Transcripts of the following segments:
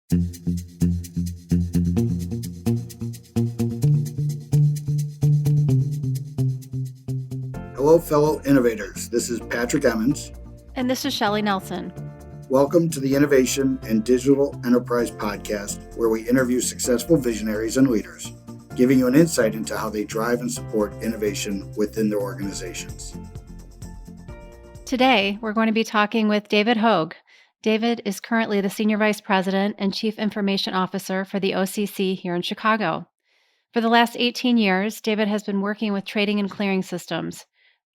Hello, fellow innovators. This is Patrick Emmons. And this is Shelley Nelson. Welcome to the Innovation and Digital Enterprise Podcast, where we interview successful visionaries and leaders, giving you an insight into how they drive and support innovation within their organizations. Today, we're going to be talking with David Hoag. David is currently the Senior Vice President and Chief Information Officer for the OCC here in Chicago. For the last 18 years, David has been working with trading and clearing systems.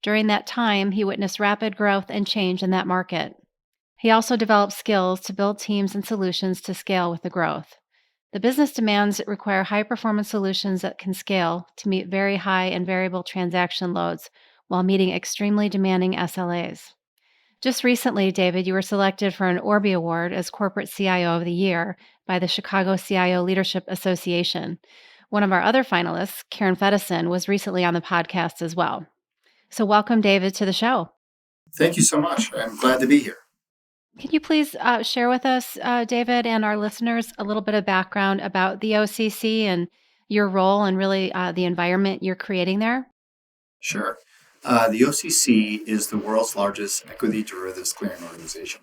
During that time, he witnessed rapid growth and change in that market. He also developed skills to build teams and solutions to scale with the growth. The business demands require high-performance solutions that can scale to meet very high and variable transaction loads while meeting extremely demanding SLAs. Just recently, David, you were selected for an Orby Award as Corporate CIO of the Year by the Chicago CIO Leadership Association. One of our other finalists, Karen Feddison, was recently on the podcast as well. So welcome, David, to the show. Thank you so much. I'm glad to be here. Can you please share with us, David, and our listeners a little bit of background about the OCC and your role and really the environment you're creating there? Sure. The OCC is the world's largest equity derivatives clearing organization.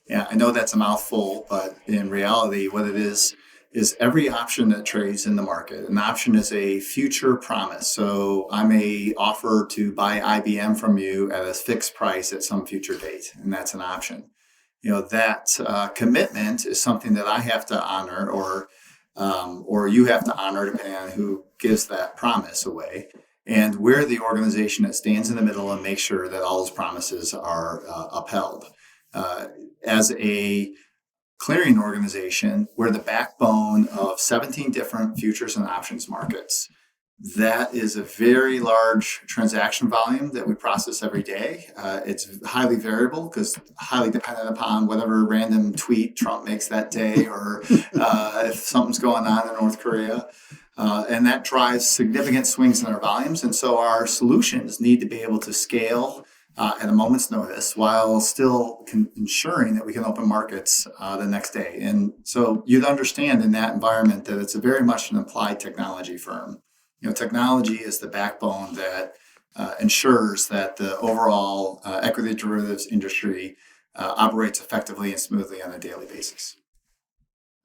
Yeah, I know that's a mouthful, but in reality, what it is every option that trades in the market. An option is a future promise. So I may offer to buy IBM from you at a fixed price at some future date, and that's an option. That commitment is something that I have to honor, or you have to honor, depending on who gives that promise away. And we're the organization that stands in the middle and makes sure that all those promises are upheld. As a clearing organization, we're the backbone of 17 different futures and options markets. That is a very large transaction volume that we process every day. It's highly variable because highly dependent upon whatever random tweet Trump makes that day or if something's going on in North Korea. And that drives significant swings in our volumes. And so our solutions need to be able to scale at a moment's notice while still ensuring that we can open markets the next day. And so you'd understand in that environment that it's very much an applied technology firm. Technology is the backbone that ensures that the overall equity derivatives industry operates effectively and smoothly on a daily basis.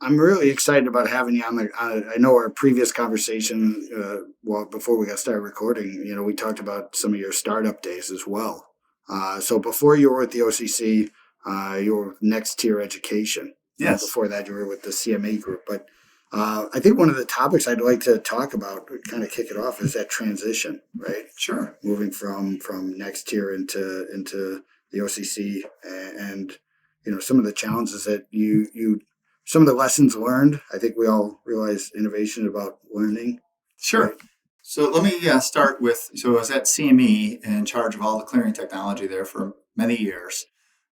I'm really excited about having you on I know our previous conversation, before we got started recording, we talked about some of your startup days as well. So before you were with the OCC, you were with NextTier Education. Yes. Before that, you were with the CME Group. But I think one of the topics I'd like to talk about, kind of kick it off, is that transition, right? Sure. Moving from NextTier into the OCC, and some of the challenges that you some of the lessons learned. I think we all realize innovation is about learning. Sure. Right? So let me start with, I was at CME in charge of all the clearing technology there for many years,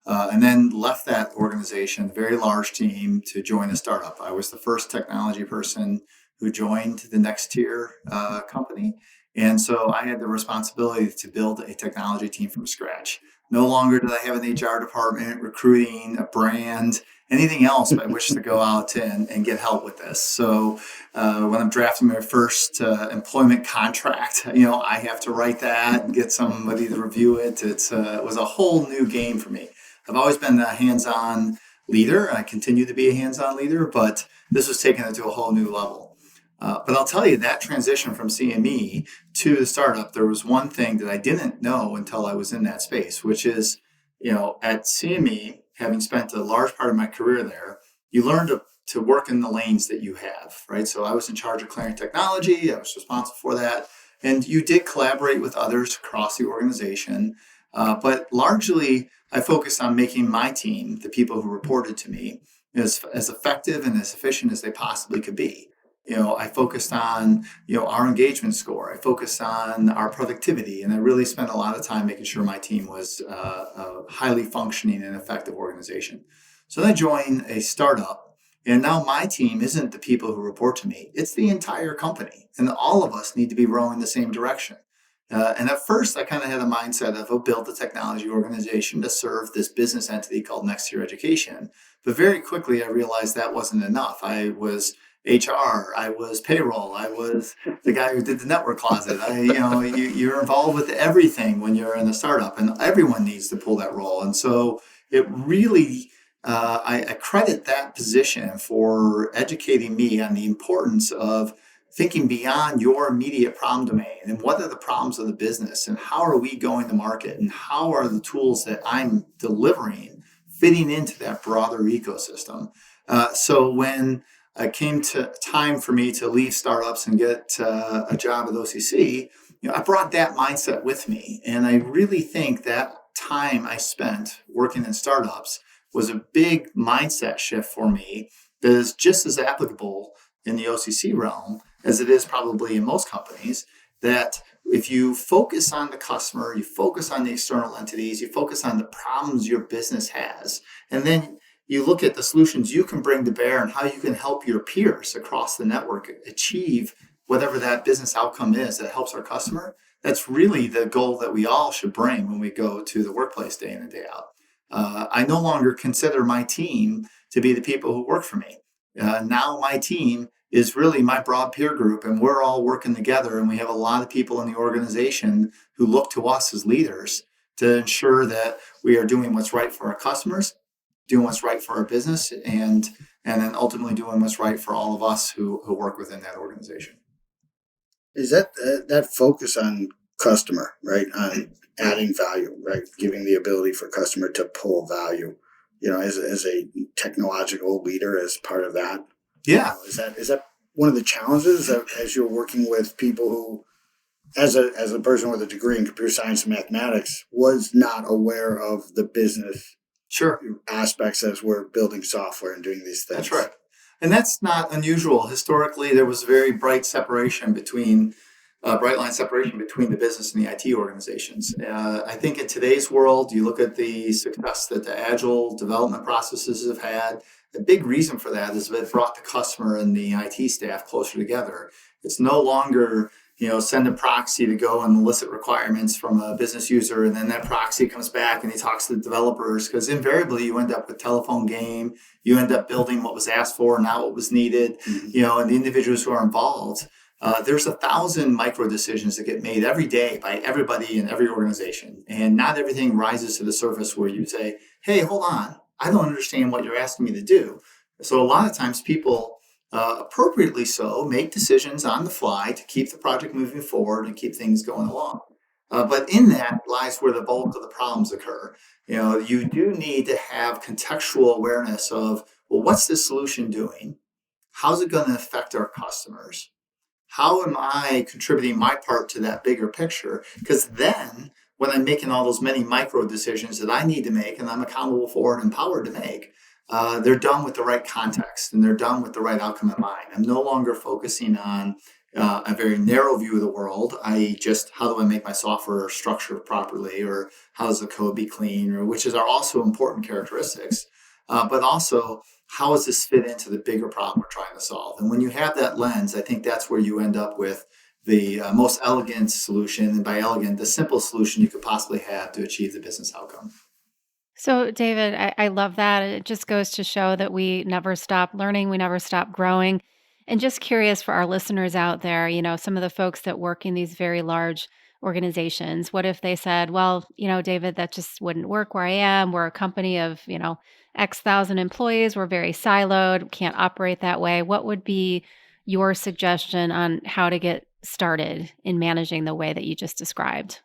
and then left that organization, very large team, to join a startup. I was the first technology person who joined the NextTier company. And so I had the responsibility to build a technology team from scratch. No longer did I have an HR department, recruiting, a brand, anything else by which to go out and get help with this. So when I'm drafting my first employment contract, I have to write that and get somebody to review it. It was a whole new game for me. I've always been a hands-on leader. I continue to be a hands-on leader, but this was taking it to a whole new level. But I'll tell you, that transition from CME to the startup, there was one thing that I didn't know until I was in that space, which is, at CME, having spent a large part of my career there, you learn to work in the lanes that you have, right? So I was in charge of clearing technology. I was responsible for that. And you did collaborate with others across the organization. But largely, I focused on making my team, the people who reported to me, as effective and as efficient as they possibly could be. I focused on, our engagement score. I focused on our productivity. And I really spent a lot of time making sure my team was a highly functioning and effective organization. So then I joined a startup. And now my team isn't the people who report to me. It's the entire company. And all of us need to be rowing the same direction. And at first, I kind of had a mindset of, build a technology organization to serve this business entity called NextTier Education. But very quickly, I realized that wasn't enough. I was HR, I was payroll, I was the guy who did the network closet. You're involved with everything when you're in a startup, and everyone needs to pull that role. And so it really, I credit that position for educating me on the importance of thinking beyond your immediate problem domain and what are the problems of the business and how are we going to market and how are the tools that I'm delivering fitting into that broader ecosystem. So when it came to time for me to leave startups and get a job at OCC, I brought that mindset with me. And I really think that time I spent working in startups was a big mindset shift for me that is just as applicable in the OCC realm as it is probably in most companies, that if you focus on the customer, you focus on the external entities, you focus on the problems your business has, and then you look at the solutions you can bring to bear and how you can help your peers across the network achieve whatever that business outcome is that helps our customer. That's really the goal that we all should bring when we go to the workplace day in and day out. I no longer consider my team to be the people who work for me. Now my team is really my broad peer group, and we're all working together, and we have a lot of people in the organization who look to us as leaders to ensure that we are doing what's right for our customers, doing what's right for our business, and then ultimately doing what's right for all of us who work within that organization. Is that focus on customer, right? On adding value, right? Giving the ability for customer to pull value, as a technological leader as part of that. Yeah. Is that one of the challenges as you're working with people who, as a person with a degree in computer science and mathematics, was not aware of the business aspects as we're building software and doing these things? That's right. And that's not unusual. Historically, there was a very bright line separation between the business and the IT organizations. I think in today's world, you look at the success that the agile development processes have had. A big reason for that is that it brought the customer and the IT staff closer together. It's no longer, send a proxy to go and elicit requirements from a business user, and then that proxy comes back and he talks to the developers, because invariably you end up with telephone game. You end up building what was asked for, not what was needed. Mm-hmm. And the individuals who are involved. There's 1,000 micro decisions that get made every day by everybody in every organization. And not everything rises to the surface where you say, hey, hold on, I don't understand what you're asking me to do. So a lot of times people, appropriately so, make decisions on the fly to keep the project moving forward and keep things going along. But in that lies where the bulk of the problems occur. You do need to have contextual awareness of, well, what's this solution doing? How's it going to affect our customers? How am I contributing my part to that bigger picture? Because then when I'm making all those many micro decisions that I need to make and I'm accountable for and empowered to make, they're done with the right context and they're done with the right outcome in mind. I'm no longer focusing on a very narrow view of the world, i.e. just how do I make my software structured properly, or how does the code be clean, or which are also important characteristics, but also how does this fit into the bigger problem we're trying to solve? And when you have that lens, I think that's where you end up with the most elegant solution, and by elegant, the simplest solution you could possibly have to achieve the business outcome. So, David, I love that. It just goes to show that we never stop learning, we never stop growing. And just curious for our listeners out there, some of the folks that work in these very large organizations, what if they said, well, David, that just wouldn't work where I am. We're a company of, X thousand employees. We're very siloed, can't operate that way. What would be your suggestion on how to get started in managing the way that you just described?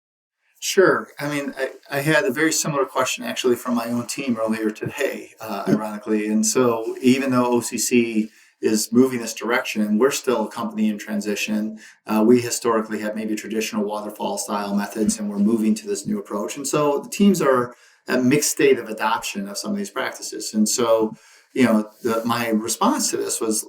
Sure. I mean, I had a very similar question actually from my own team earlier today, ironically. And so even though OCC is moving this direction, we're still a company in transition. We historically had maybe traditional waterfall style methods, and we're moving to this new approach. And so the teams are at a mixed state of adoption of some of these practices. And so, my response to this was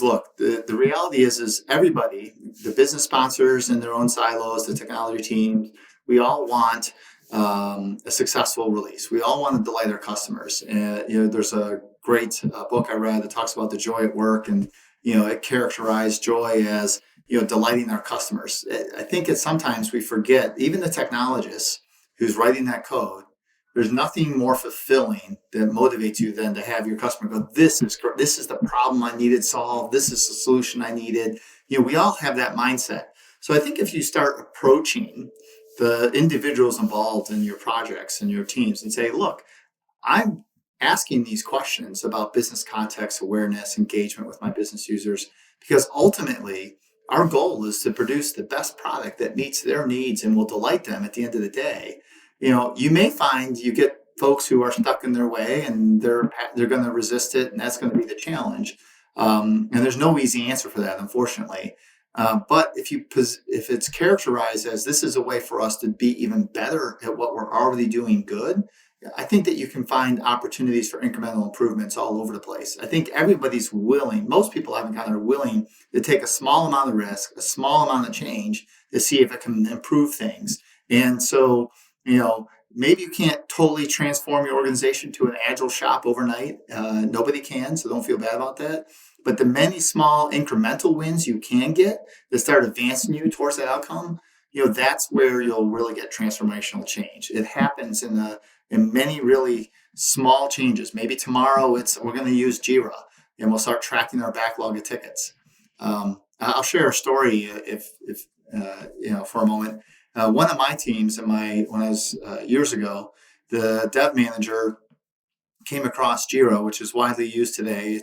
look, the reality is everybody, the business sponsors in their own silos, the technology teams, we all want a successful release. We all want to delight our customers. And, there's a great book I read that talks about the joy at work, and, it characterized joy as, delighting our customers. I think sometimes we forget, even the technologists who's writing that code, there's nothing more fulfilling that motivates you than to have your customer go, this is the problem I needed solved. This is the solution I needed. We all have that mindset. So I think if you start approaching the individuals involved in your projects and your teams and say, look, I'm asking these questions about business context awareness, engagement with my business users, because ultimately our goal is to produce the best product that meets their needs and will delight them at the end of the day. You may find you get folks who are stuck in their way and they're going to resist it, and that's going to be the challenge. And there's no easy answer for that, unfortunately. But if it's characterized as this is a way for us to be even better at what we're already doing good, I think that you can find opportunities for incremental improvements all over the place. I think everybody's willing, most people I've encountered are willing to take a small amount of risk, a small amount of change to see if it can improve things. And so, maybe you can't totally transform your organization to an agile shop overnight. Nobody can, so don't feel bad about that. But the many small incremental wins you can get that start advancing you towards that outcome, that's where you'll really get transformational change. It happens in many really small changes. Maybe tomorrow we're going to use Jira and we'll start tracking our backlog of tickets. I'll share a story if for a moment. One of my teams when I was years ago, the dev manager came across Jira, which is widely used today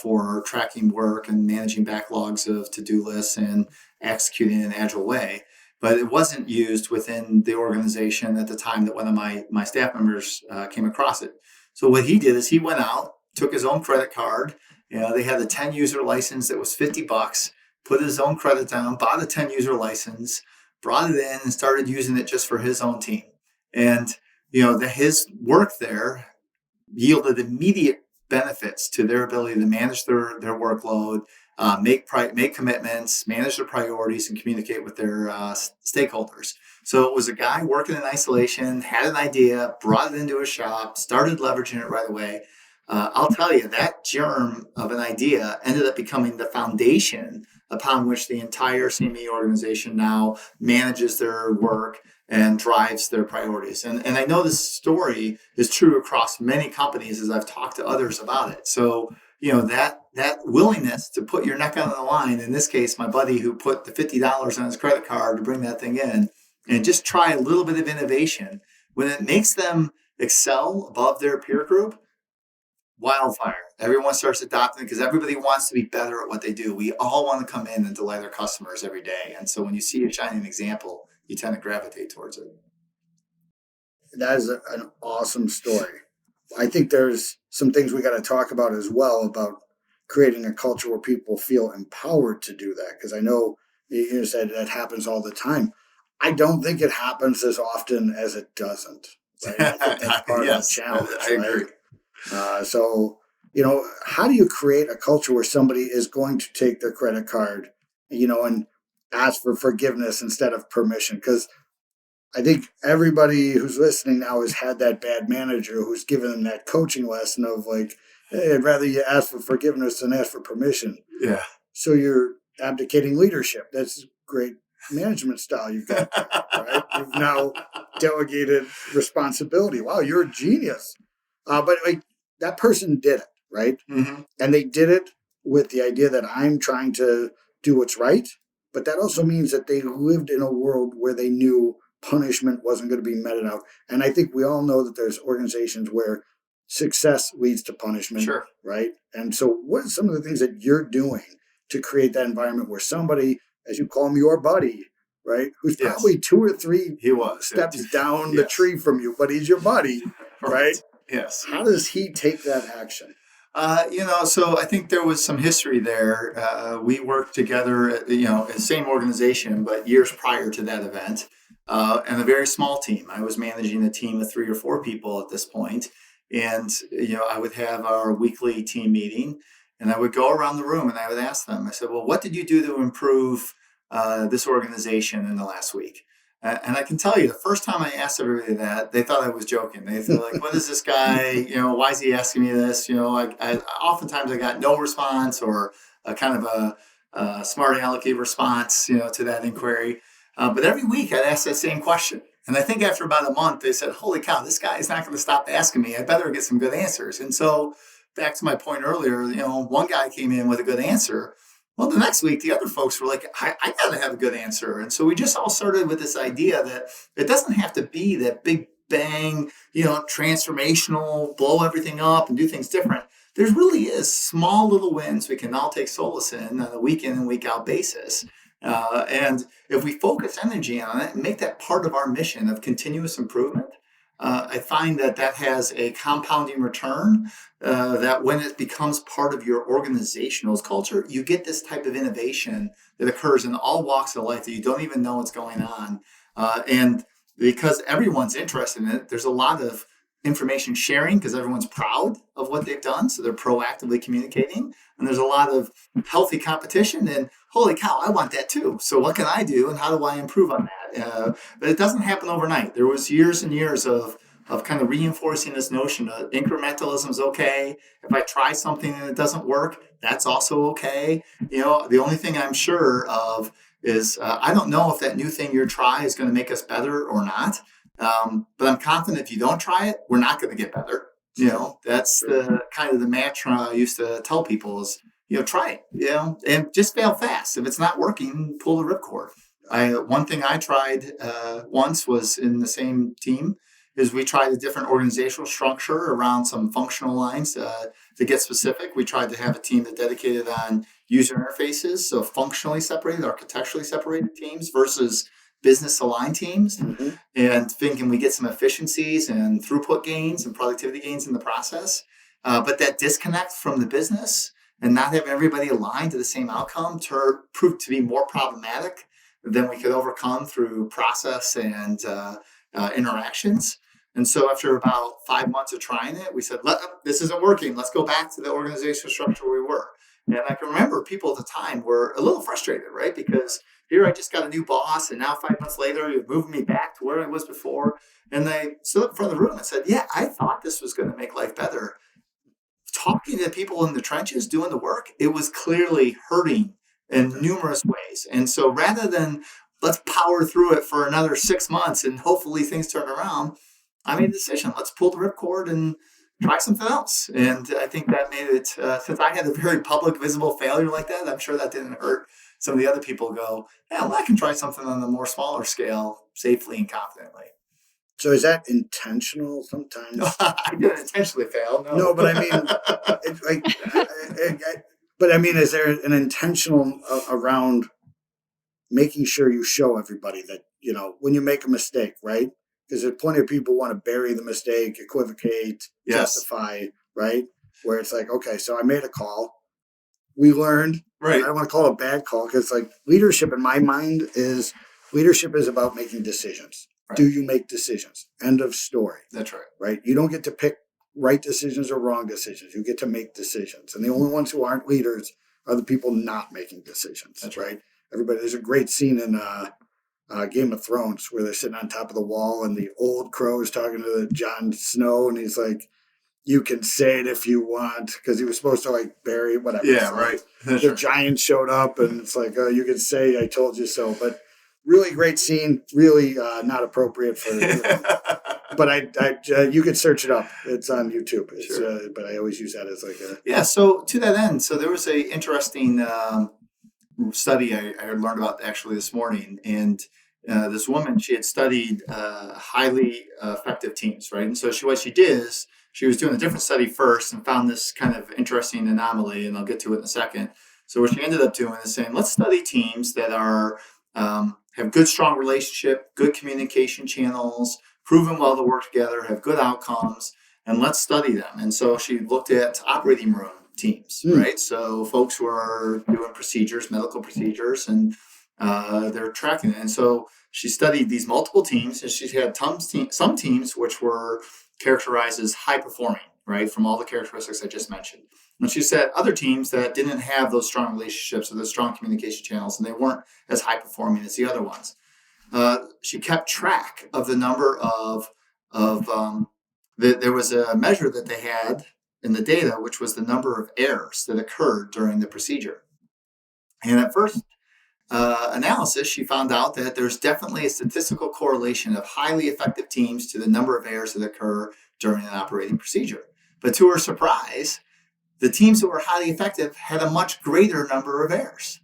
for tracking work and managing backlogs of to-do lists and executing in an agile way. But it wasn't used within the organization at the time that one of my staff members came across it. So what he did is he went out, took his own credit card. They had a 10-user license that was $50, put his own credit down, bought a 10-user license, brought it in, and started using it just for his own team. And his work there yielded immediate benefits to their ability to manage their workload, make commitments, manage their priorities, and communicate with their stakeholders. So it was a guy working in isolation, had an idea, brought it into a shop, started leveraging it right away. I'll tell you, that germ of an idea ended up becoming the foundation upon which the entire CME organization now manages their work and drives their priorities. And I know this story is true across many companies as I've talked to others about it. So, that willingness to put your neck on the line, in this case, my buddy who put the $50 on his credit card to bring that thing in and just try a little bit of innovation, when it makes them excel above their peer group, wildfire. Everyone starts adopting it because everybody wants to be better at what they do. We all want to come in and delight our customers every day. And so when you see a shining example, you tend to gravitate towards it. That is an awesome story. I think there's some things we got to talk about as well about creating a culture where people feel empowered to do that. Because I know you said that happens all the time. I don't think it happens as often as it doesn't. Right? I think that's part of the challenge. I agree. So, how do you create a culture where somebody is going to take their credit card, and ask for forgiveness instead of permission? Because I think everybody who's listening now has had that bad manager who's given them that coaching lesson of like, hey, I'd rather you ask for forgiveness than ask for permission. Yeah. So you're abdicating leadership. That's great management style you've got, right? You've now delegated responsibility. Wow, you're a genius. But that person did it, right? Mm-hmm. And they did it with the idea that I'm trying to do what's right. But that also means that they lived in a world where they knew punishment wasn't going to be meted out. And I think we all know that there's organizations where success leads to punishment, sure, right? And so what are some of the things that you're doing to create that environment where somebody, as you call him, your buddy, right, who's probably 2 or 3 steps down the tree from you, but he's your buddy, right? Yes. How does he take that action? So I think there was some history there. We worked together at, the same organization, but years prior to that event, and a very small team. I was managing a team of 3 or 4 people at this point. And, I would have our weekly team meeting and I would go around the room and I would ask them, I said, well, what did you do to improve this organization in the last week? And I can tell you, the first time I asked everybody that, they thought I was joking. They thought, like, what is this guy? Why is he asking me this? Oftentimes I got no response or a kind of a smart alecky response, to that inquiry. But every week I'd ask that same question. And I think after about a month, they said, holy cow, this guy is not going to stop asking me. I better get some good answers. And so back to my point earlier, one guy came in with a good answer. Well, the next week, the other folks were like, I got to have a good answer. And so we just all started with this idea that it doesn't have to be that big bang, transformational, blow everything up and do things different. There really is small little wins we can all take solace in on a week in and week out basis. And if we focus energy on it and make that part of our mission of continuous improvement, I find that has a compounding return, that when it becomes part of your organizational culture, you get this type of innovation that occurs in all walks of life that you don't even know what's going on. And because everyone's interested in it, there's a lot of information sharing because everyone's proud of what they've done. So they're proactively communicating. And there's a lot of healthy competition and holy cow, I want that too. So what can I do and how do I improve on that? But it doesn't happen overnight. There was years and years of kind of reinforcing this notion of incrementalism is okay. If I try something and it doesn't work, that's also okay. The only thing I'm sure of is I don't know if that new thing you try is going to make us better or not. But I'm confident if you don't try it, we're not going to get better. That's the kind of the mantra I used to tell people is, try it, and just fail fast. If it's not working, pull the ripcord. One thing I tried once was in the same team is we tried a different organizational structure around some functional lines. To get specific, we tried to have a team that dedicated on user interfaces, so functionally separated, architecturally separated teams versus business aligned teams, and thinking we get some efficiencies and throughput gains and productivity gains in the process. But that disconnect from the business and not having everybody aligned to the same outcome proved to be more problematic than we could overcome through process and interactions. And so after about 5 months of trying it, we said, this isn't working. Let's go back to the organizational structure we were. And I can remember people at the time were a little frustrated, right? Because here I just got a new boss, and now 5 months later, you're moving me back to where I was before. And they stood up in front of the room and said, yeah, I thought this was going to make life better. Talking to people in the trenches doing the work, it was clearly hurting in numerous ways. And so rather than let's power through it for another 6 months and hopefully things turn around, I made a decision. Let's pull the ripcord and try something else. And I think that made it, since I had a very public, visible failure like that, I'm sure that didn't hurt some of the other people go, yeah, well, I can try something on a more smaller scale safely and confidently. So is that intentional sometimes? No, I didn't intentionally fail. No, but I mean, is there an intentional around making sure you show everybody that, when you make a mistake, right? Because there's plenty of people want to bury the mistake, equivocate, justify, right? Where it's like, okay, so I made a call. We learned. Right. I don't want to call it a bad call because leadership in my mind is about making decisions. Right. Do you make decisions? End of story. That's right. Right? You don't get to pick right decisions or wrong decisions. You get to make decisions. And the only ones who aren't leaders are the people not making decisions. That's right. Everybody, there's a great scene in Game of Thrones where they're sitting on top of the wall and the old crow is talking to Jon Snow and he's like, you can say it if you want, because he was supposed to bury whatever. Yeah, right. The giant showed up and it's like, oh, you can say I told you so. But really great scene, really not appropriate for but you could search it up. It's on YouTube. Sure. But I always use that as Yeah, so to that end, so there was a interesting study I learned about actually this morning, and this woman, she had studied highly effective teams, right? And so what she did is she was doing a different study first and found this kind of interesting anomaly, and I'll get to it in a second. So what she ended up doing is saying, let's study teams that are have good, strong relationship, good communication channels, proven well to work together, have good outcomes, and let's study them. And so she looked at operating room teams, right? So folks who are doing procedures, medical procedures, and they're tracking it. And so she studied these multiple teams, and she had some teams which were characterized as high performing, right, from all the characteristics I just mentioned. And she said other teams that didn't have those strong relationships or those strong communication channels, and they weren't as high performing as the other ones. She kept track of the number of there was a measure that they had in the data, which was the number of errors that occurred during the procedure. And at first, analysis, she found out that there's definitely a statistical correlation of highly effective teams to the number of errors that occur during an operating procedure. But to her surprise, the teams that were highly effective had a much greater number of errors.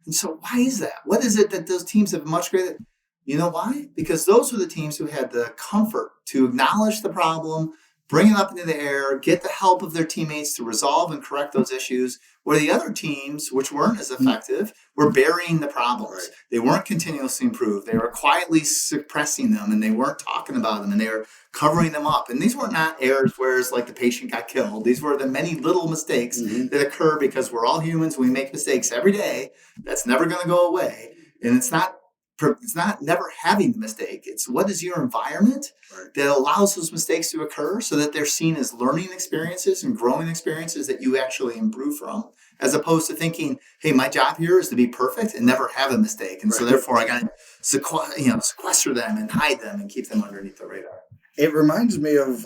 And so why is that? What is it that those teams have much greater? You know why? Because those were the teams who had the comfort to acknowledge the problem, bring it up into the air, get the help of their teammates to resolve and correct those issues, where the other teams, which weren't as effective, were burying the problems. Right. They weren't continuously improved. They were quietly suppressing them, and they weren't talking about them, and they were covering them up. And these were not errors where it's like the patient got killed. These were the many little mistakes that occur because we're all humans. We make mistakes every day. That's never going to go away. And it's not never having the mistake. It's what is your environment that allows those mistakes to occur so that they're seen as learning experiences and growing experiences that you actually improve from, as opposed to thinking, hey, my job here is to be perfect and never have a mistake. And so therefore I got to sequester them and hide them and keep them underneath the radar. It reminds me of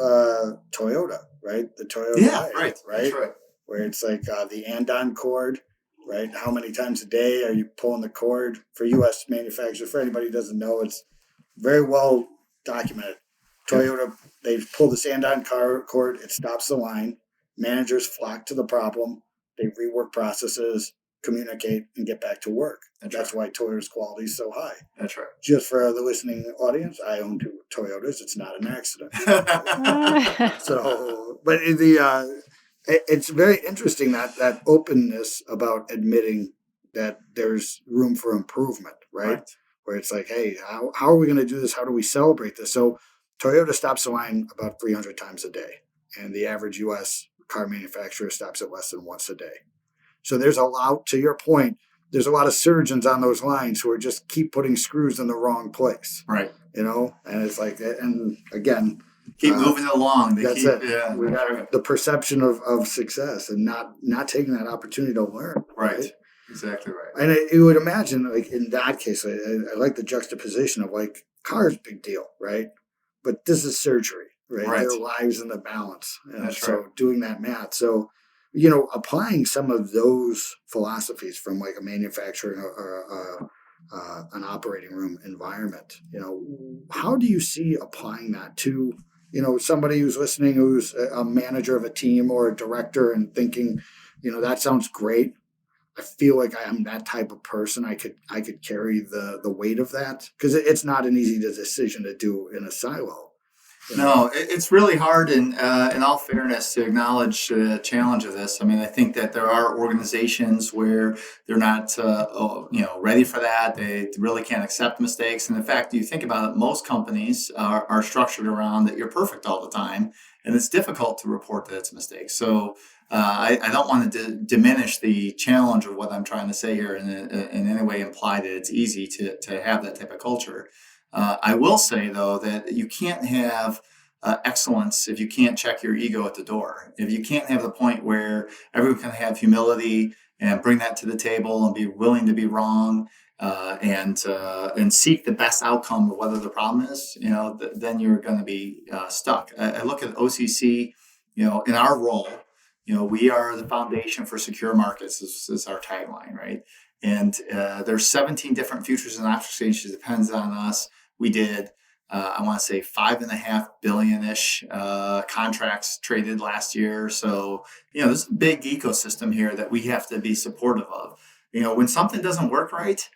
Toyota, right? The Toyota. Yeah, right. That's right. Where it's like the andon cord, right? How many times a day are you pulling the cord? For U.S. manufacturers, for anybody who doesn't know, it's very well documented. Toyota, they pull this andon cord, it stops the line. Managers flock to the problem. They rework processes, communicate, and get back to work. That's why Toyota's quality is so high. That's right. Just for the listening audience, I own 2 Toyotas. It's not an accident. So, but it's very interesting that openness about admitting that there's room for improvement, right? Where it's like, hey, how are we going to do this? How do we celebrate this? So Toyota stops the line about 300 times a day, and the average U.S. car manufacturer stops it less than once a day. So there's a lot, to your point, there's a lot of surgeons on those lines who are just keep putting screws in the wrong place. Right. And it's like, and again, keep moving it along. We got the perception of success and not taking that opportunity to learn. Right. Exactly right. And you would imagine, like in that case, I like the juxtaposition of like cars, big deal, right? But this is surgery, right? Their lives in the balance. So doing that math. So, applying some of those philosophies from like a manufacturing or an operating room environment, how do you see applying that to, somebody who's listening, who's a manager of a team or a director and thinking, that sounds great. I feel like I am that type of person. I could carry the weight of that, because it's not an easy decision to do in a silo. No, it's really hard, in all fairness, to acknowledge the challenge of this. I mean, I think that there are organizations where they're not, ready for that. They really can't accept mistakes. And in fact, you think about it, most companies are structured around that you're perfect all the time, and it's difficult to report that it's a mistake. So I don't want to diminish the challenge of what I'm trying to say here and in any way imply that it's easy to have that type of culture. I will say, though, that you can't have excellence if you can't check your ego at the door. If you can't have the point where everyone can have humility and bring that to the table and be willing to be wrong and seek the best outcome of whatever the problem is, then you're going to be stuck. I look at OCC, in our role, we are the foundation for secure markets. This is our tagline, right? And there's 17 different futures and option exchanges. Depends on us. We did, I want to say, 5.5 billion-ish contracts traded last year. So, there's a big ecosystem here that we have to be supportive of. When something doesn't work right,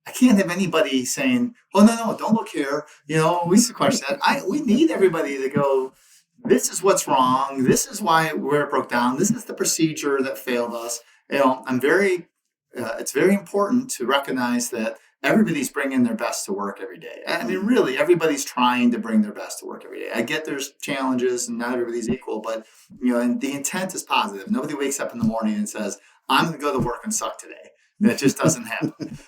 I can't have anybody saying, "Oh, no, don't look here." We sequester that. We need everybody to go, this is what's wrong. This is where it broke down. This is the procedure that failed us. It's very important to recognize that everybody's bringing their best to work every day. I mean, really, everybody's trying to bring their best to work every day. I get there's challenges and not everybody's equal, but, and the intent is positive. Nobody wakes up in the morning and says, I'm going to go to work and suck today. That just doesn't happen.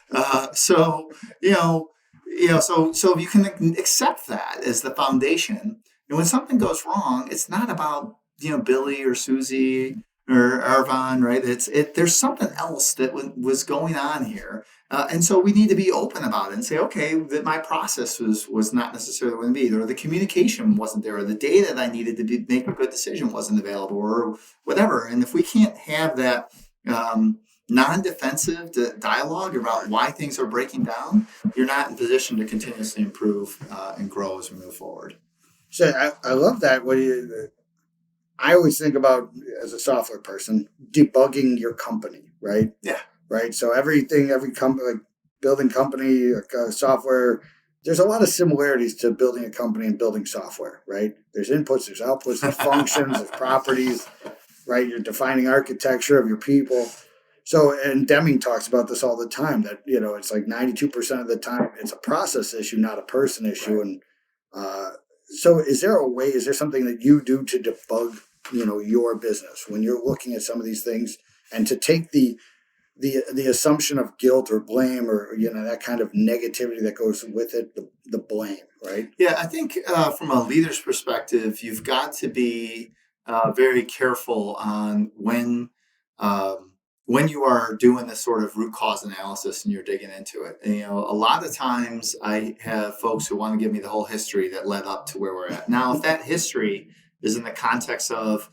So if you can accept that as the foundation, and when something goes wrong, it's not about, Billy or Susie or Arvon, right? There's something else that was going on here. And so we need to be open about it and say, okay, that my process was not necessarily going to be there, or the communication wasn't there, or the data that I needed to make a good decision wasn't available, or whatever. And if we can't have that, non-defensive dialogue about why things are breaking down, you're not in position to continuously improve and grow as we move forward. So I love that. I always think about, as a software person, debugging your company, right? Yeah. Right. So every company, like building company, software, there's a lot of similarities to building a company and building software, right? There's inputs, there's outputs, there's functions, there's properties, right? You're defining architecture of your people. So, and Deming talks about this all the time, that, it's like 92% of the time it's a process issue, not a person issue. Right. And so is there something that you do to debug, your business when you're looking at some of these things, and to take the assumption of guilt or blame, or that kind of negativity that goes with it, the blame, right? Yeah, I think from a leader's perspective, you've got to be very careful on when you are doing this sort of root cause analysis and you're digging into it. And, a lot of times I have folks who want to give me the whole history that led up to where we're at now. If that history is in the context of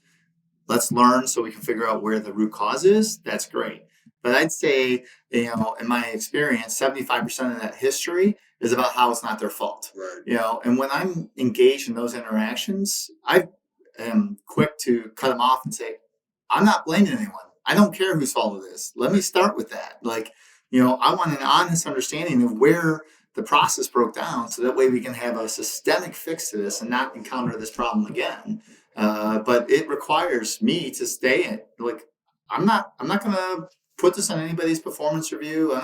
let's learn so we can figure out where the root cause is, that's great. But I'd say, in my experience, 75% of that history is about how it's not their fault. Right. And when I'm engaged in those interactions, I am quick to cut them off and say, I'm not blaming anyone. I don't care whose fault it is. Let me start with that. I want an honest understanding of where the process broke down, so that way we can have a systemic fix to this and not encounter this problem again. But it requires me to stay in. I'm not going to put this on anybody's performance review.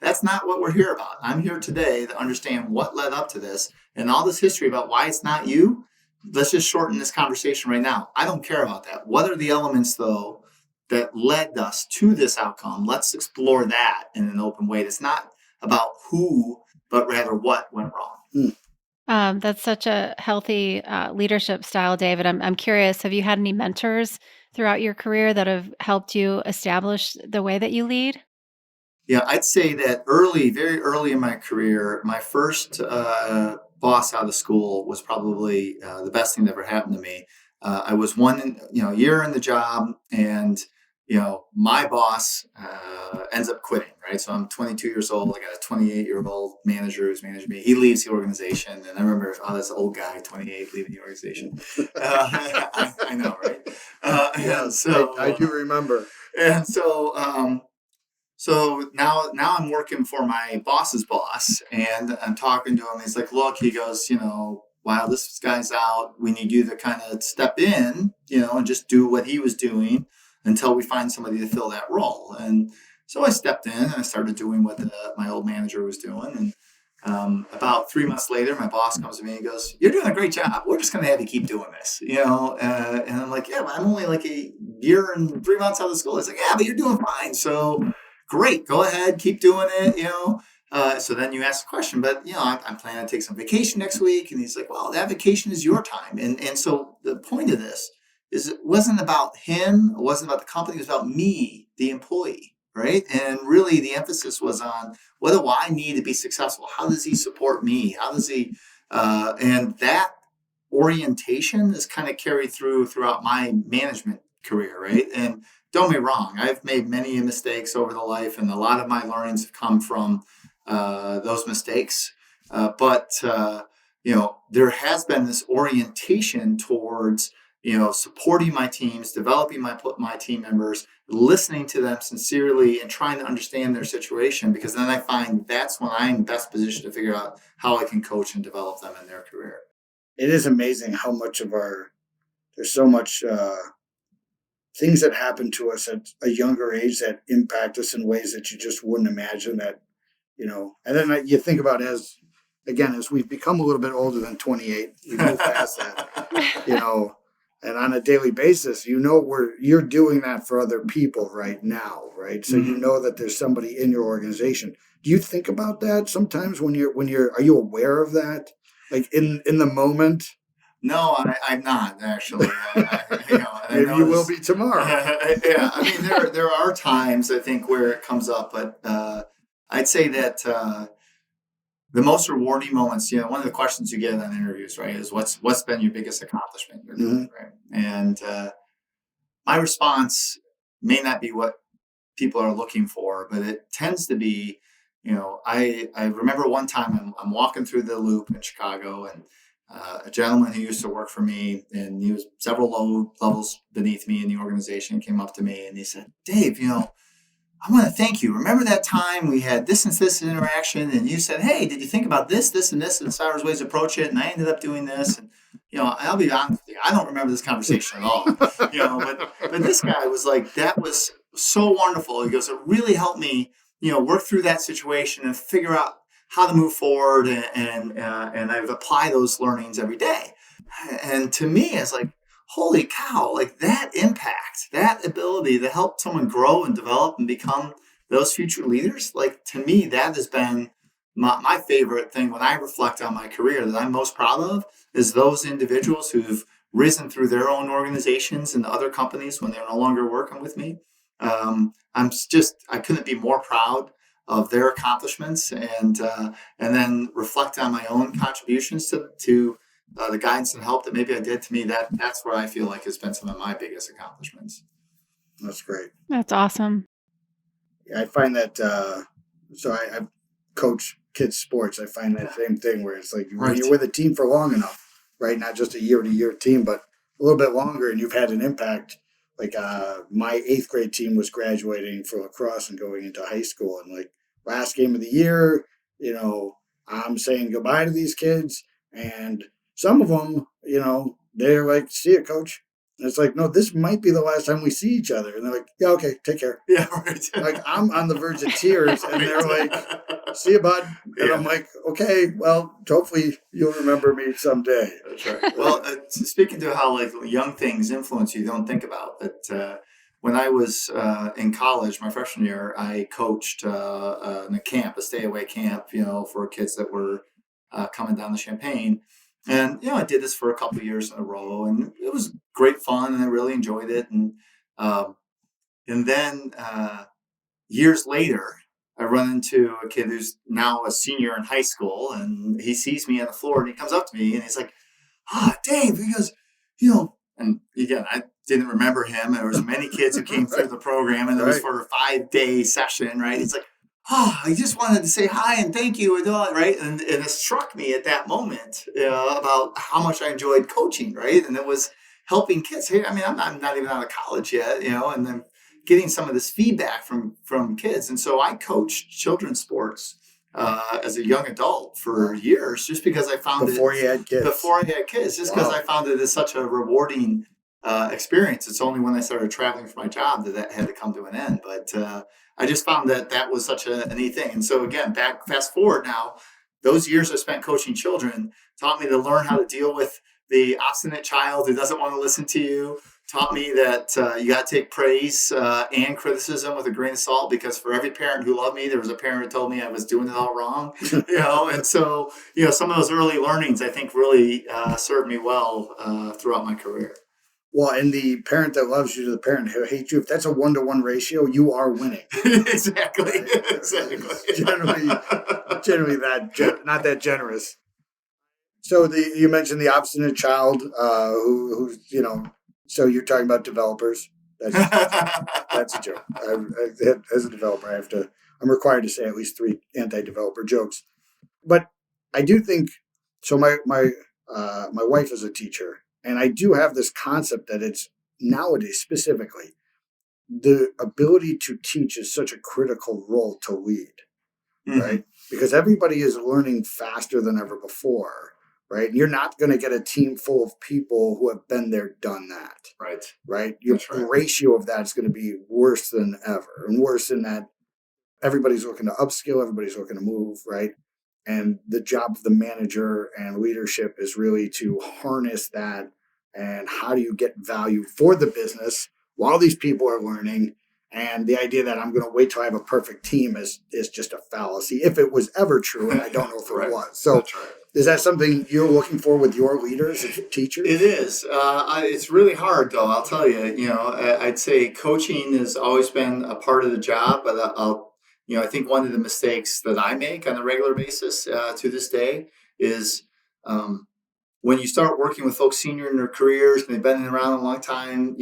That's not what we're here about. I'm here today to understand what led up to this and all this history about why it's not you. Let's just shorten this conversation right now. I don't care about that. What are the elements, though, that led us to this outcome? Let's explore that in an open way. It's not about who, but rather what went wrong. That's such a healthy leadership style, David. I'm curious, have you had any mentors throughout your career that have helped you establish the way that you lead? Yeah, I'd say that very early in my career, my first boss out of school was probably the best thing that ever happened to me. I was year in the job, and my boss ends up quitting, right? So I'm 22 years old. I got a 28-year-old manager who's managing me. He leaves the organization, and I remember, this old guy, 28, leaving the organization. I know, right? Yes, so I do remember. And so now I'm working for my boss's boss, and I'm talking to him. He's like, look, he goes, while this guy's out, we need you to kind of step in, and just do what he was doing until we find somebody to fill that role. And so I stepped in and I started doing what my old manager was doing. And about 3 months later, my boss comes to me and goes, you're doing a great job. We're just going to have you keep doing this, and I'm like, yeah, but I'm only like a year and 3 months out of school. He's like, yeah, but you're doing fine. So great, go ahead, keep doing it, so then you ask the question, but, I'm planning to take some vacation next week. And he's like, well, that vacation is your time. And so the point of this is it wasn't about him, it wasn't about the company, it was about me, the employee, right? And really the emphasis was on, what do I need to be successful? How does he support me? How does he, and that orientation is kind of carried throughout my management career, right? And don't get me wrong, I've made many mistakes over the life, and a lot of my learnings have come from those mistakes. But there has been this orientation towards, supporting my teams, developing my team members, listening to them sincerely, and trying to understand their situation, because then I find that's when I'm best positioned to figure out how I can coach and develop them in their career. It is amazing how much there's so much things that happen to us at a younger age that impact us in ways that you just wouldn't imagine, that, and then you think about, as we've become a little bit older than 28, we move past that, and on a daily basis, you're doing that for other people right now, right? So you know that there's somebody in your organization. Do you think about that sometimes are you aware of that? Like in the moment? No, I'm not actually. Maybe you will be tomorrow. Yeah, I mean, there are times, I think, where it comes up, but I'd say that the most rewarding moments, one of the questions you get on interviews, right, is what's been your biggest accomplishment you're doing, right? And my response may not be what people are looking for, but it tends to be, I remember one time I'm walking through the loop in Chicago, and a gentleman who used to work for me, and he was several levels beneath me in the organization, came up to me and he said, "Dave, I want to thank you. Remember that time we had this and this interaction, and you said, 'Hey, did you think about this, this, and this, and Cyrus ways to approach it?' And I ended up doing this." And I'll be honest with you, I don't remember this conversation at all. But this guy was like, that was so wonderful. He goes, "It really helped me, work through that situation and figure out how to move forward, and I've applied those learnings every day." And to me, it's like, holy cow, like that impact, that ability to help someone grow and develop and become those future leaders. Like, to me, that has been my favorite thing when I reflect on my career that I'm most proud of, is those individuals who've risen through their own organizations and other companies when they're no longer working with me. I couldn't be more proud of their accomplishments, and then reflect on my own contributions to the guidance and help that maybe I did. To me, that's where I feel like has been some of my biggest accomplishments. That's great. That's awesome. I find that, I coach kids sports. I find that same thing where it's like when you're with a team for long enough, right? Not just a year-to-year team, but a little bit longer, and you've had an impact. Like my 8th grade team was graduating for lacrosse and going into high school, and like last game of the year, I'm saying goodbye to these kids, and some of them, they're like, "See you, coach." And it's like, no, this might be the last time we see each other. And they're like, "Yeah, okay, take care." Yeah, right. Like, I'm on the verge of tears, and they're like, "See you, bud." And I'm like, "Okay, well, hopefully you'll remember me someday." That's right. Well, speaking to how like young things influence you, don't think about that. When I was in college, my freshman year, I coached in a stay away camp, for kids that were coming down the Champaign. And, I did this for a couple of years in a row, and it was great fun, and I really enjoyed it. And then years later, I run into a kid who's now a senior in high school, and he sees me on the floor, and he comes up to me and he's like, "Dave," he goes, and again, I didn't remember him. There was many kids who came through the program, and it was for a 5-day session, right? He's like, "I just wanted to say hi and thank you," and all, right? And it struck me at that moment about how much I enjoyed coaching, right? And it was helping kids. Hey, I mean, I'm not even out of college yet, and then getting some of this feedback from kids. And so I coached children's sports as a young adult for years, just because I found Before you had kids. Before I had kids, just because I found it as such a rewarding experience. It's only when I started traveling for my job that had to come to an end. But I just found that was such a neat thing. And so again, fast forward now, those years I spent coaching children taught me to learn how to deal with the obstinate child who doesn't want to listen to you. Taught me that you got to take praise and criticism with a grain of salt, because for every parent who loved me, there was a parent who told me I was doing it all wrong. And so some of those early learnings I think really served me well throughout my career. Well, and the parent that loves you to the parent who hates you, if that's a 1-to-1 ratio, you are winning. Exactly. Generally not that generous. So you mentioned the obstinate child who's, so you're talking about developers. That's a joke. As a developer, I'm required to say at least 3 anti-developer jokes. But I do think, so my wife is a teacher, and I do have this concept that it's nowadays specifically, the ability to teach is such a critical role to lead, right? Because everybody is learning faster than ever before, right? And you're not going to get a team full of people who have been there, done that. Right? Your ratio of that is going to be worse than ever, and worse in that everybody's looking to upskill, everybody's looking to move, right? And the job of the manager and leadership is really to harness that. And how do you get value for the business while these people are learning? And the idea that I'm going to wait till I have a perfect team is just a fallacy, if it was ever true, and I don't know if it was. So is that something you're looking for with your leaders and teachers? It is. It's really hard, though. I'll tell you. I'd say coaching has always been a part of the job, but I think one of the mistakes that I make on a regular basis to this day is when you start working with folks senior in their careers and they've been around a long time,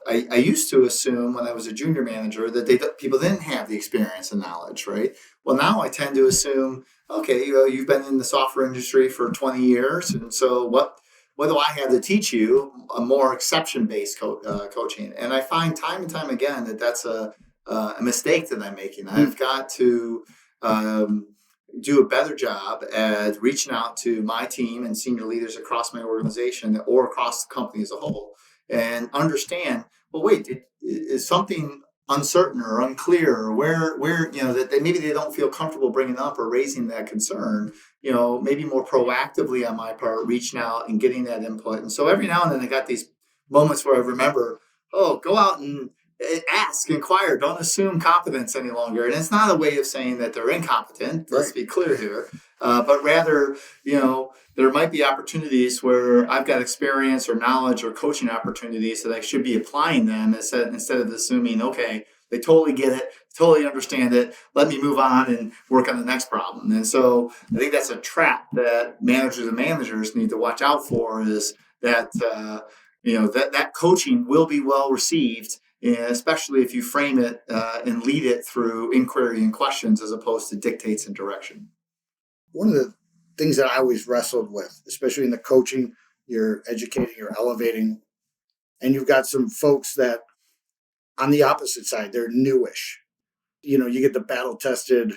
I used to assume when I was a junior manager that people didn't have the experience and knowledge, right? Well, now I tend to assume, okay, you've been in the software industry for 20 years, and so what do I have to teach you? A more exception-based coaching, and I find time and time again that that's a mistake that I'm making. I've got to do a better job at reaching out to my team and senior leaders across my organization or across the company as a whole and understand, well, wait, is something uncertain or unclear or where that maybe they don't feel comfortable bringing up or raising that concern, maybe more proactively on my part, reaching out and getting that input. And so every now and then I got these moments where I remember, oh, go out and ask, inquire, don't assume competence any longer. And it's not a way of saying that they're incompetent. Let's be clear here. But rather, there might be opportunities where I've got experience or knowledge or coaching opportunities that I should be applying them instead of assuming, okay, they totally get it, totally understand it. Let me move on and work on the next problem. And so I think that's a trap that managers need to watch out for, is that, that coaching will be well received, and especially if you frame it and lead it through inquiry and questions as opposed to dictates and direction. One of the things that I always wrestled with, especially in the coaching, you're educating, you're elevating, and you've got some folks that on the opposite side, they're newish. You get the battle tested,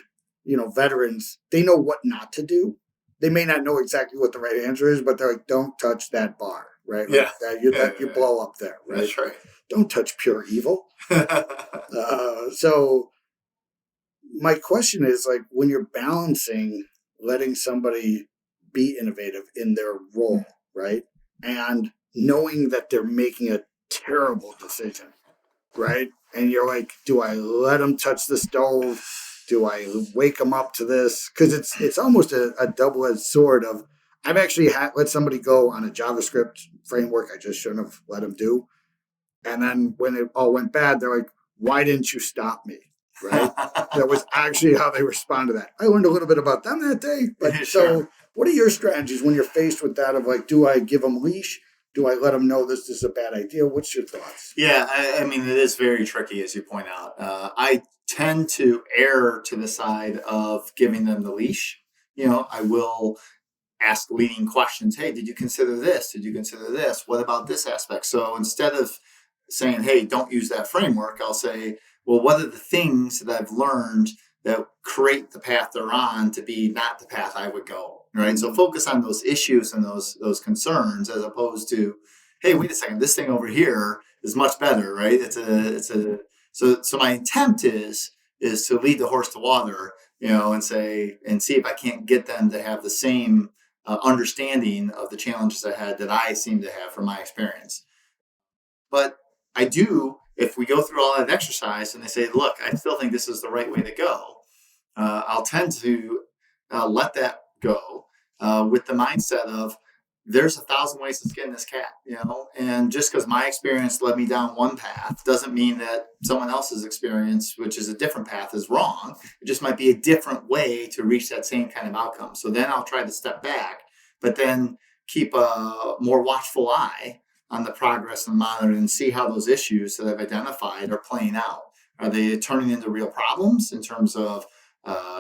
veterans, they know what not to do. They may not know exactly what the right answer is, but they're like, don't touch that bar, right? Yeah. You blow up there, right? That's right. Don't touch pure evil. So my question is, like, when you're balancing letting somebody be innovative in their role, right? And knowing that they're making a terrible decision, right? And you're like, do I let them touch the stove? Do I wake them up to this? Because it's almost a double-edged sword of, I've actually let somebody go on a JavaScript framework I just shouldn't have let them do. And then when it all went bad, they're like, why didn't you stop me? Right? That was actually how they responded to that. I learned a little bit about them that day. But Sure. So what are your strategies when you're faced with that of, like, do I give them leash? Do I let them know this is a bad idea? What's your thoughts? Yeah, I mean, it is very tricky, as you point out. I tend to err to the side of giving them the leash. I will ask leading questions. Hey, did you consider this? Did you consider this? What about this aspect? So instead of saying, hey, don't use that framework, I'll say, well, what are the things that I've learned that create the path they're on to be not the path I would go, right? Mm-hmm. So focus on those issues and those concerns, as opposed to, hey, wait a second, this thing over here is much better, right? So my intent is to lead the horse to water, and see if I can't get them to have the same understanding of the challenges ahead that I seem to have from my experience. But I do, if we go through all that exercise and they say, look, I still think this is the right way to go, I'll tend to let that go with the mindset of, there's 1,000 ways to skin this cat, and just because my experience led me down one path doesn't mean that someone else's experience, which is a different path, is wrong. It just might be a different way to reach that same kind of outcome. So then I'll try to step back, but then keep a more watchful eye on the progress and monitor and see how those issues that I've identified are playing out. Are they turning into real problems in terms of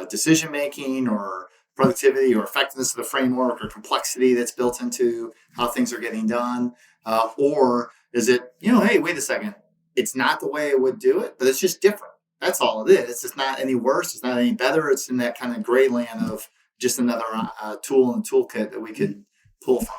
decision-making or productivity or effectiveness of the framework or complexity that's built into how things are getting done? Or is it, hey, wait a second, it's not the way I would do it, but it's just different. That's all it is. It's not any worse. It's not any better. It's in that kind of gray land of just another tool in the toolkit that we can pull from.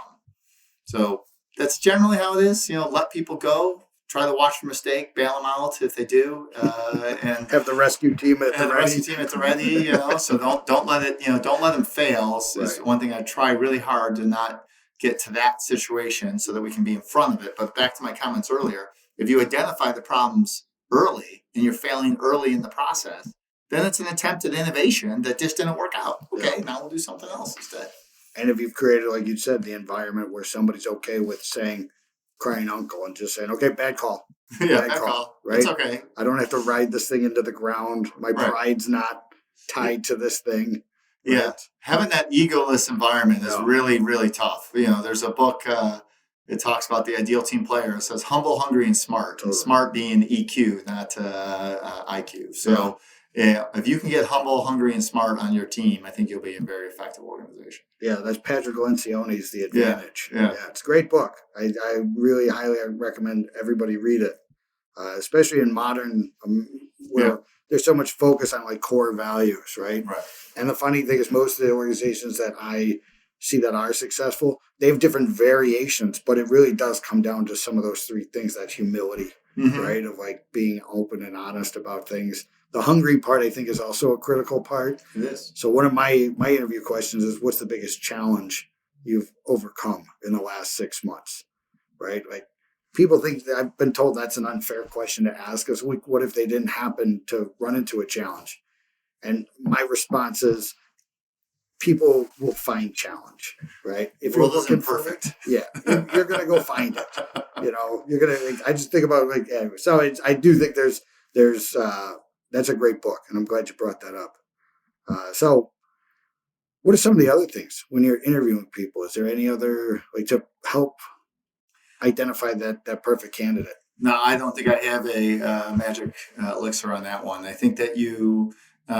So that's generally how it is. Let people go. Try to watch for mistake, bail them out if they do, and have the rescue team at the ready. So don't let it. Don't let them fail. Is one thing I try really hard to not get to that situation so that we can be in front of it. But back to my comments earlier, if you identify the problems early and you're failing early in the process, then it's an attempt at innovation that just didn't work out. Okay, now we'll do something else instead. And if you've created, like you said, the environment where somebody's okay with saying, crying uncle, and just saying, okay, bad call. Bad call. Right? It's okay. I don't have to ride this thing into the ground. My pride's not tied to this thing. Yeah, right? having that egoless environment is Yeah. really, really tough. There's a book, it talks about the ideal team player. It says humble, hungry, and smart. And Totally. smart being EQ, not IQ. So yeah, if you can get humble, hungry, and smart on your team, I think you'll be a very effective organization. Yeah, that's Patrick Lencioni's The Advantage. Yeah. It's a great book. I really highly recommend everybody read it, especially in modern where there's so much focus on like core values, right? Right. And the funny thing is, most of the organizations that I see that are successful, they have different variations, but it really does come down to some of those three things: that humility, right, of like being open and honest about things. The hungry part, I think, is also a critical part. It is. So one of my interview questions is, what's the biggest challenge you've overcome in the last 6 months, right? Like, people think that, I've been told that's an unfair question to ask us. What if they didn't happen to run into a challenge? And my response is, people will find challenge, right? If The world you're looking isn't perfect. you're going to go find it. You're going to, I just think about like, so I do think there's that's a great book, and I'm glad you brought that up. So what are some of the other things when you're interviewing people? Is there any other, like, to help identify that perfect candidate? No, I don't think I have a magic elixir on that one. I think that you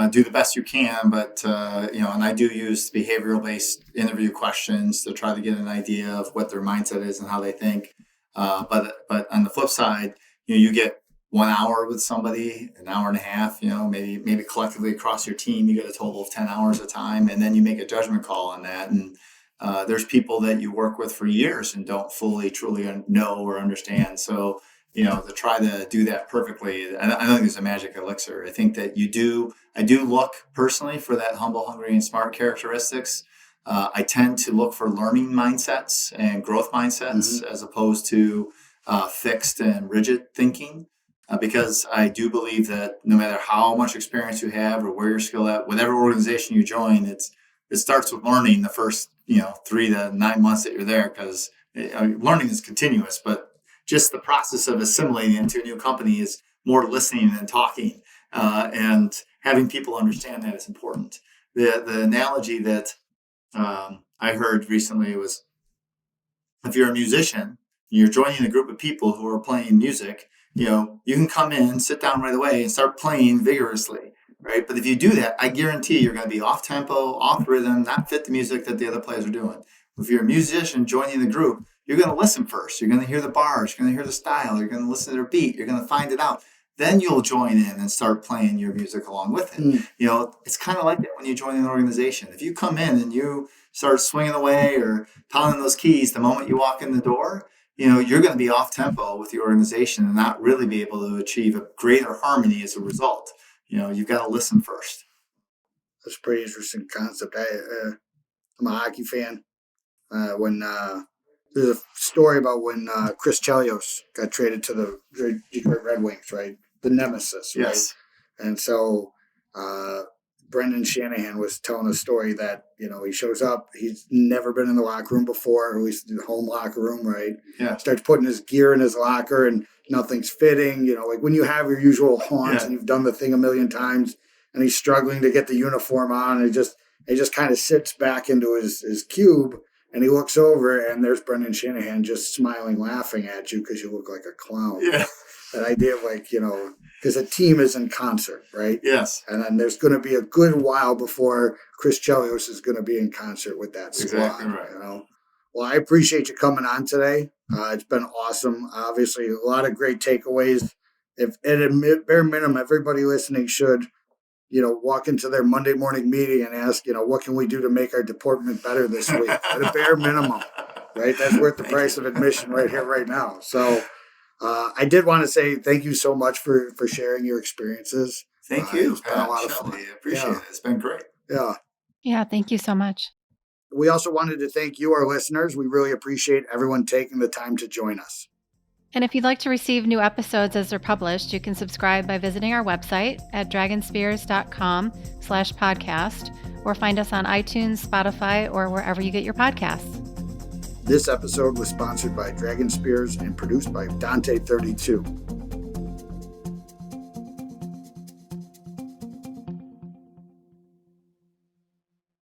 do the best you can, but and I do use behavioral-based interview questions to try to get an idea of what their mindset is and how they think. But on the flip side, you get 1 hour with somebody, an hour and a half. Maybe collectively across your team, you get a total of 10 hours of time, and then you make a judgment call on that. And there's people that you work with for years and don't fully, truly know or understand. So, to try to do that perfectly, I don't think there's a magic elixir. I think that I do look personally for that humble, hungry, and smart characteristics. I tend to look for learning mindsets and growth mindsets as opposed to fixed and rigid thinking. Because I do believe that no matter how much experience you have or where you're skilled at, whatever organization you join, it starts with learning the first 3 to 9 months that you're there, because learning is continuous. But just the process of assimilating into a new company is more listening than talking, and having people understand that is important. The analogy that I heard recently was, if you're a musician, you're joining a group of people who are playing music. You can come in, sit down right away, and start playing vigorously, right? But if you do that, I guarantee you're going to be off tempo, off rhythm, not fit the music that the other players are doing. If you're a musician joining the group, you're going to listen first. You're going to hear the bars. You're going to hear the style. You're going to listen to their beat. You're going to find it out. Then you'll join in and start playing your music along with it. It's kind of like that when you join an organization. If you come in and you start swinging away or pounding those keys the moment you walk in the door, you're going to be off tempo with the organization and not really be able to achieve a greater harmony as a result. You've got to listen first. That's a pretty interesting concept. I'm a hockey fan. When there's a story about when Chris Chelios got traded to the Detroit Red Wings, right? The nemesis, right? Yes. And so Brendan Shanahan was telling a story that, he shows up, he's never been in the locker room before, or at least the home locker room, right? Yeah. Starts putting his gear in his locker and nothing's fitting, like when you have your usual haunts and you've done the thing a million times and he's struggling to get the uniform on, and he just kind of sits back into his cube and he looks over and there's Brendan Shanahan just smiling, laughing at you because you look like a clown. Yeah. That idea of like, because a team is in concert, right? Yes. And then there's going to be a good while before Chris Chelios is going to be in concert with that squad. Exactly right. Well, I appreciate you coming on today. It's been awesome. Obviously, a lot of great takeaways. If at a bare minimum, everybody listening should, walk into their Monday morning meeting and ask, what can we do to make our department better this week? At a bare minimum, right? That's worth the price of admission right here, right now. So I did want to say thank you so much for sharing your experiences. Thank you. It's been a lot of fun. I appreciate it. It's been great. Yeah. Yeah, thank you so much. We also wanted to thank you, our listeners. We really appreciate everyone taking the time to join us. And if you'd like to receive new episodes as they're published, you can subscribe by visiting our website at dragonspears.com/podcast, or find us on iTunes, Spotify, or wherever you get your podcasts. This episode was sponsored by Dragon Spears and produced by Dante32.